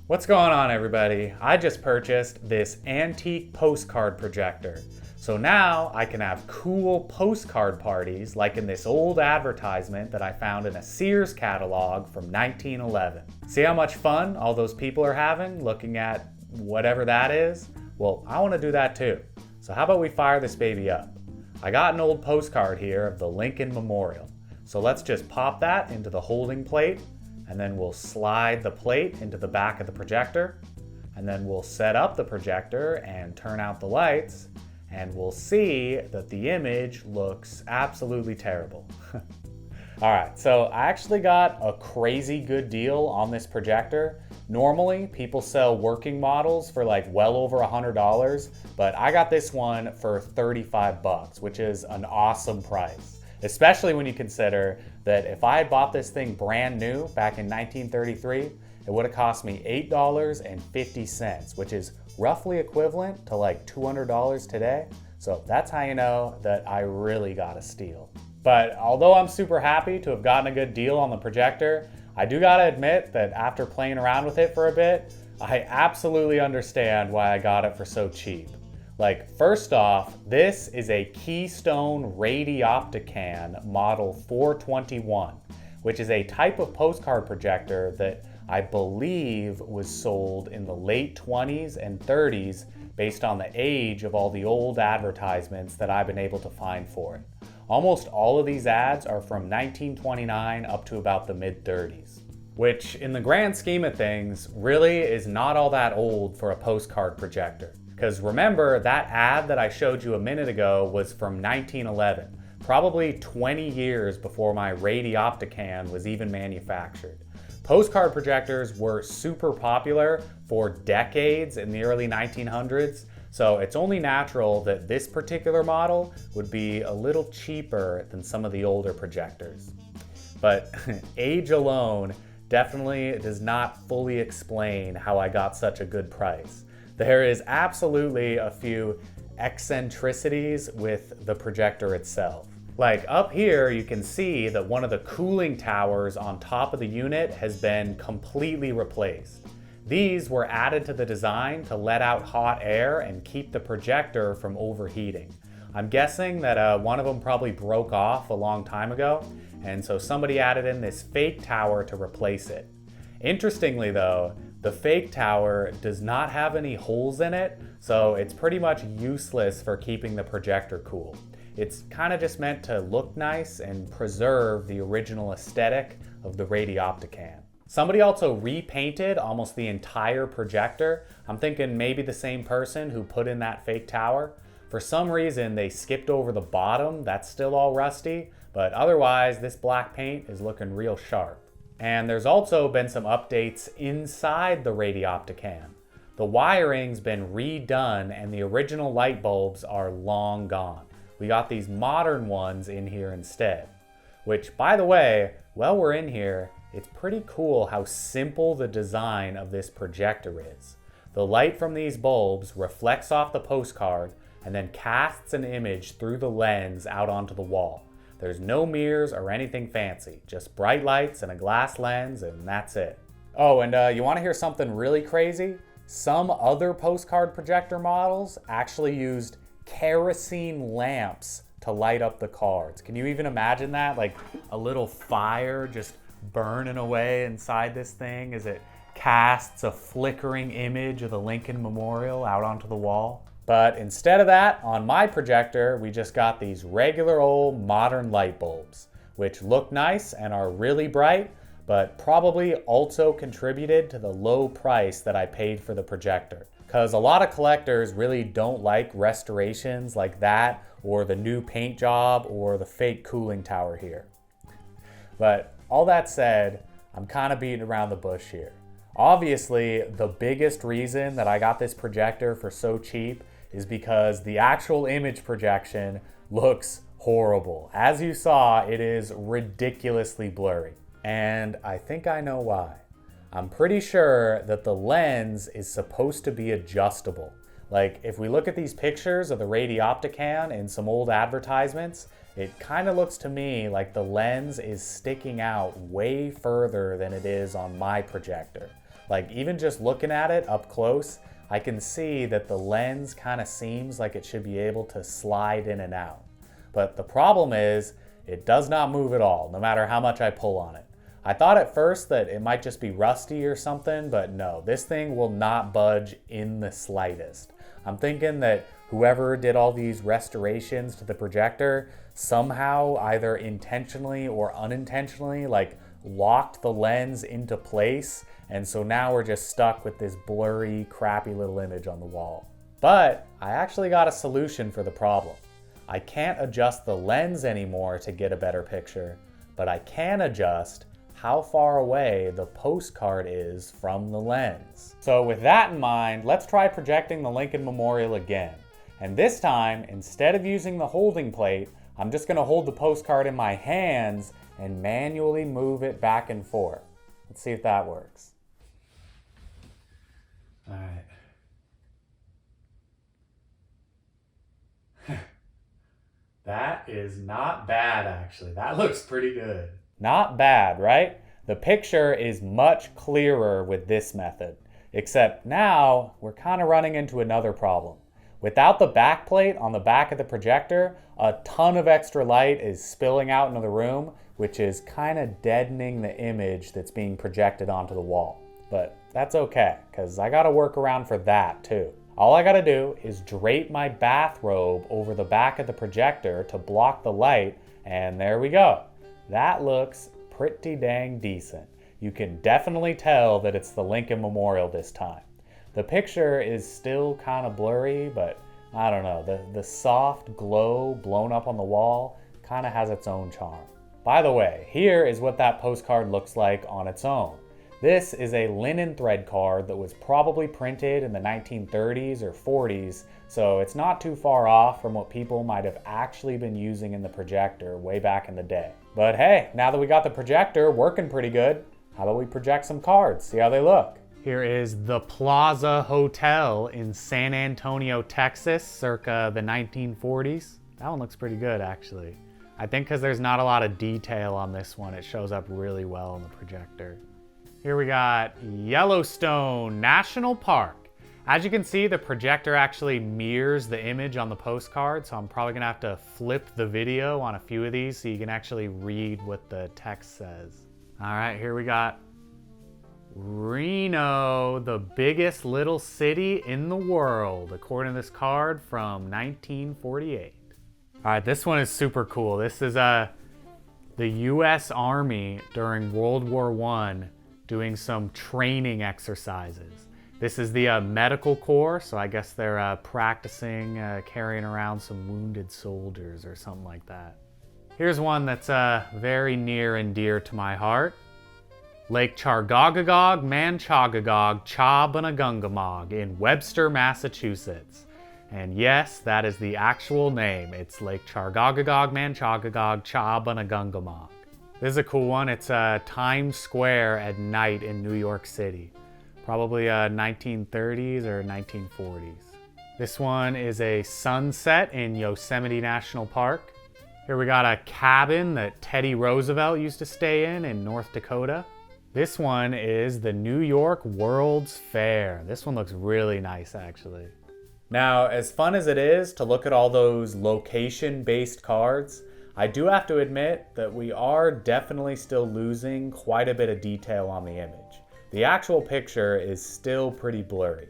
What's going on, everybody? I just purchased this antique postcard projector. So now I can have cool postcard parties like in this old advertisement that I found in a Sears catalog from 1911. See how much fun all those people are having looking at whatever that is? Well, I want to do that too. So how about we fire this baby up? I got an old postcard here of the Lincoln Memorial. So let's just pop that into the holding plate, and then we'll slide the plate into the back of the projector, and then we'll set up the projector and turn out the lights, and we'll see that the image looks absolutely terrible. All right, so I actually got a crazy good deal on this projector. Normally, people sell working models for like well over $100, but I got this one for 35 bucks, which is an awesome price. Especially when you consider that if I had bought this thing brand new back in 1933, it would have cost me $8.50, which is roughly equivalent to like $200 today. So that's how you know that I really got a steal. But although I'm super happy to have gotten a good deal on the projector, I do gotta admit that after playing around with it for a bit, I absolutely understand why I got it for so cheap. Like, first off, this is a Keystone Radioptican model 421, which is a type of postcard projector that I believe was sold in the late 20s and 30s based on the age of all the old advertisements that I've been able to find for it. Almost all of these ads are from 1929 up to about the mid-30s, which in the grand scheme of things really is not all that old for a postcard projector. Because remember, that ad that I showed you a minute ago was from 1911, probably 20 years before my Radioptican was even manufactured. Postcard projectors were super popular for decades in the early 1900s, so it's only natural that this particular model would be a little cheaper than some of the older projectors. But age alone definitely does not fully explain how I got such a good price. There is absolutely a few eccentricities with the projector itself. Like up here, you can see that one of the cooling towers on top of the unit has been completely replaced. These were added to the design to let out hot air and keep the projector from overheating. I'm guessing that one of them probably broke off a long time ago, and so somebody added in this fake tower to replace it. Interestingly though, the fake tower does not have any holes in it, so it's pretty much useless for keeping the projector cool. It's kind of just meant to look nice and preserve the original aesthetic of the Radioptican. Somebody also repainted almost the entire projector. I'm thinking maybe the same person who put in that fake tower. For some reason, they skipped over the bottom. That's still all rusty, but otherwise, this black paint is looking real sharp. And there's also been some updates inside the Radioptican. The wiring's been redone and the original light bulbs are long gone. We got these modern ones in here instead. Which, by the way, while we're in here, it's pretty cool how simple the design of this projector is. The light from these bulbs reflects off the postcard and then casts an image through the lens out onto the wall. There's no mirrors or anything fancy, just bright lights and a glass lens, and that's it. Oh, and you want to hear something really crazy? Some other postcard projector models actually used kerosene lamps to light up the cards. Can you even imagine that? Like a little fire just burning away inside this thing as it casts a flickering image of the Lincoln Memorial out onto the wall. But instead of that, on my projector, we just got these regular old modern light bulbs, which look nice and are really bright, but probably also contributed to the low price that I paid for the projector. Because a lot of collectors really don't like restorations like that, or the new paint job, or the fake cooling tower here. But all that said, I'm kind of beating around the bush here. Obviously, the biggest reason that I got this projector for so cheap is because the actual image projection looks horrible. As you saw, it is ridiculously blurry. And I think I know why. I'm pretty sure that the lens is supposed to be adjustable. Like, if we look at these pictures of the Radioptican in some old advertisements, it kind of looks to me like the lens is sticking out way further than it is on my projector. Like even just looking at it up close, I can see that the lens kind of seems like it should be able to slide in and out. But the problem is, it does not move at all, no matter how much I pull on it. I thought at first that it might just be rusty or something, but no, this thing will not budge in the slightest. I'm thinking that whoever did all these restorations to the projector somehow, either intentionally or unintentionally, like locked the lens into place, and so now we're just stuck with this blurry, crappy little image on the wall. But I actually got a solution for the problem. I can't adjust the lens anymore to get a better picture, but I can adjust how far away the postcard is from the lens. So with that in mind, let's try projecting the Lincoln Memorial again. And this time, instead of using the holding plate, I'm just gonna hold the postcard in my hands and manually move it back and forth. Let's see if that works. All right. That is not bad, actually. That looks pretty good. Not bad, right? The picture is much clearer with this method, except now we're kind of running into another problem. Without the backplate on the back of the projector, a ton of extra light is spilling out into the room, which is kind of deadening the image that's being projected onto the wall. But that's okay, because I gotta work around for that too. All I gotta do is drape my bathrobe over the back of the projector to block the light, and there we go. That looks pretty dang decent. You can definitely tell that it's the Lincoln Memorial this time. The picture is still kind of blurry, but I don't know, the soft glow blown up on the wall kind of has its own charm. By the way, here is what that postcard looks like on its own. This is a linen thread card that was probably printed in the 1930s or 40s, so it's not too far off from what people might have actually been using in the projector way back in the day. But hey, now that we got the projector working pretty good, how about we project some cards, see how they look? Here is the Plaza Hotel in San Antonio, Texas, circa the 1940s. That one looks pretty good, actually. I think because there's not a lot of detail on this one, it shows up really well in the projector. Here we got Yellowstone National Park. As you can see, the projector actually mirrors the image on the postcard, so I'm probably gonna have to flip the video on a few of these so you can actually read what the text says. All right, here we got Reno, the biggest little city in the world, according to this card from 1948. All right, this one is super cool. This is the US Army during World War I doing some training exercises. This is the medical corps, so I guess they're practicing carrying around some wounded soldiers or something like that. Here's one that's very near and dear to my heart. Lake Chargogagog, Manchagagog, Chabanagungumog in Webster, Massachusetts. And yes, that is the actual name. It's Lake Chargogagog, Manchagagog, Chabanagungumog. This is a cool one. It's Times Square at night in New York City. Probably 1930s or 1940s. This one is a sunset in Yosemite National Park. Here we got a cabin that Teddy Roosevelt used to stay in North Dakota. This one is the New York World's Fair. This one looks really nice, actually. Now, as fun as it is to look at all those location-based cards, I do have to admit that we are definitely still losing quite a bit of detail on the image. The actual picture is still pretty blurry.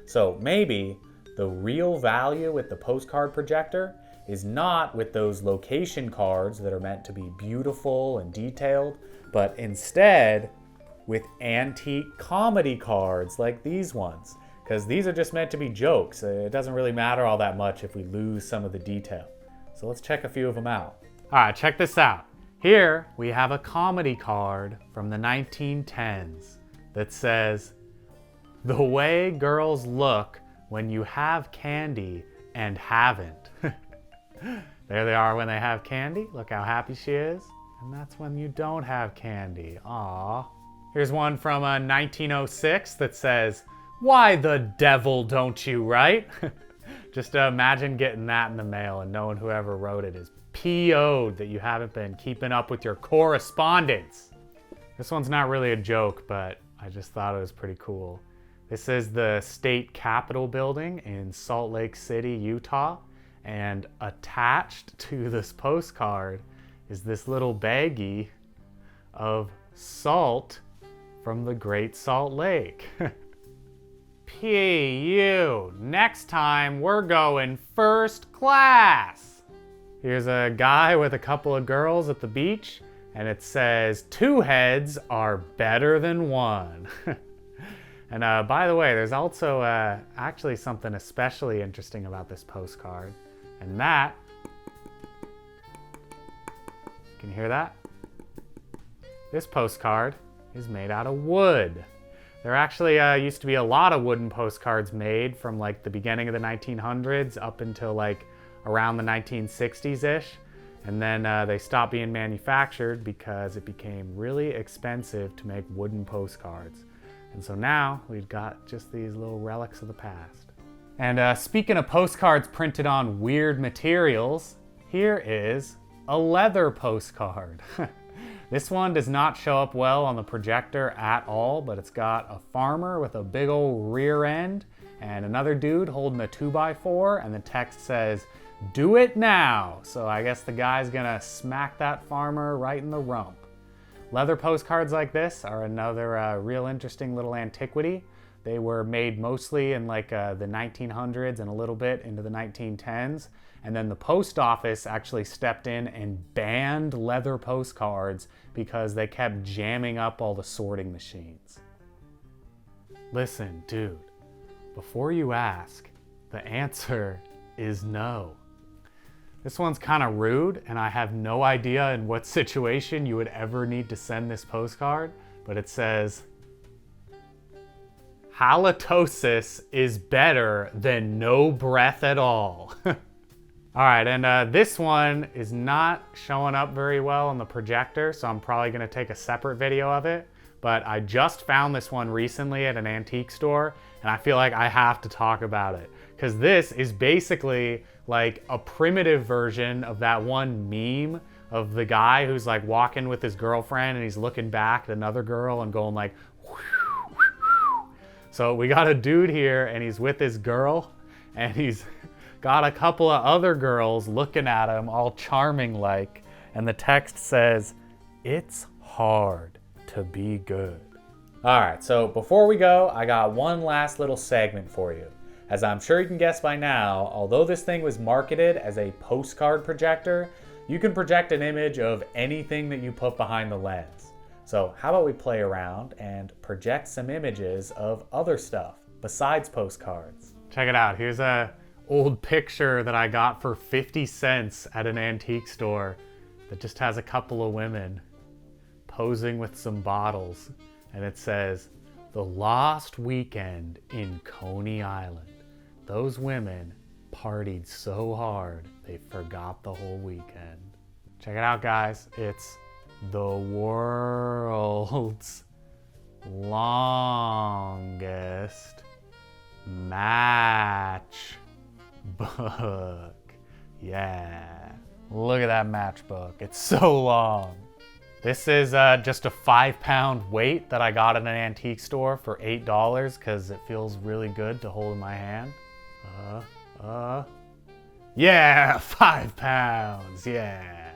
So maybe the real value with the postcard projector is not with those location cards that are meant to be beautiful and detailed, but instead with antique comedy cards like these ones, because these are just meant to be jokes. It doesn't really matter all that much if we lose some of the detail. So let's check a few of them out. All right, check this out. Here we have a comedy card from the 1910s that says, "The way girls look when you have candy and haven't." There they are when they have candy. Look how happy she is. And that's when you don't have candy. Aww. Here's one from 1906 that says, "Why the devil don't you write?" Just imagine getting that in the mail and knowing whoever wrote it is PO'd that you haven't been keeping up with your correspondence. This one's not really a joke, but I just thought it was pretty cool. This is the state capitol building in Salt Lake City, Utah. And attached to this postcard is this little baggie of salt from the Great Salt Lake. P.U. Next time we're going first class. Here's a guy with a couple of girls at the beach, and it says, 2 heads are better than 1. And by the way, there's also actually something especially interesting about this postcard. And that, can you hear that? This postcard is made out of wood. There actually used to be a lot of wooden postcards made from like the beginning of the 1900s up until like around the 1960s-ish. And then they stopped being manufactured because it became really expensive to make wooden postcards. And so now we've got just these little relics of the past. And speaking of postcards printed on weird materials, here is a leather postcard. This one does not show up well on the projector at all, but it's got a farmer with a big old rear end and another dude holding a 2x4, and the text says, "Do it now." So I guess the guy's gonna smack that farmer right in the rump. Leather postcards like this are another real interesting little antiquity. They were made mostly in like the 1900s and a little bit into the 1910s. And then the post office actually stepped in and banned leather postcards because they kept jamming up all the sorting machines. Listen, dude, before you ask, the answer is no. This one's kind of rude, and I have no idea in what situation you would ever need to send this postcard, but it says, halitosis is better than no breath at all. All right, and this one is not showing up very well on the projector, so I'm probably gonna take a separate video of it, but I just found this one recently at an antique store, and I feel like I have to talk about it, because this is basically like a primitive version of that one meme of the guy who's like walking with his girlfriend and he's looking back at another girl and going like, so we got a dude here and he's with his girl and he's got a couple of other girls looking at him all charming like, and the text says, "It's hard to be good." All right, so before we go, I got one last little segment for you. As I'm sure you can guess by now, although this thing was marketed as a postcard projector, you can project an image of anything that you put behind the lens. So how about we play around and project some images of other stuff besides postcards? Check it out. Here's a old picture that I got for 50 cents at an antique store that just has a couple of women posing with some bottles. And it says, "The Lost Weekend in Coney Island. Those women partied so hard they forgot the whole weekend." Check it out, guys. It's the world's longest matchbook. Yeah, look at that matchbook. It's so long. This is just a 5-pound weight that I got at an antique store for $8 because it feels really good to hold in my hand. Yeah, 5 pounds, yeah.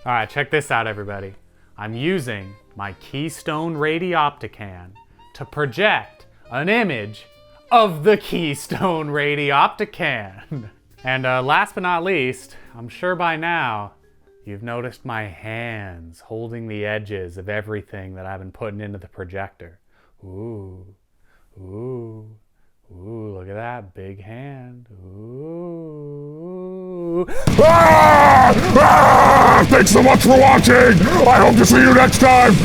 All right, check this out, everybody. I'm using my Keystone Radioptican to project an image of the Keystone Radioptican. And last but not least, I'm sure by now, you've noticed my hands holding the edges of everything that I've been putting into the projector. Ooh, ooh. Ooh, look at that big hand. Ooh. Thanks so much for watching. I hope to see you next time.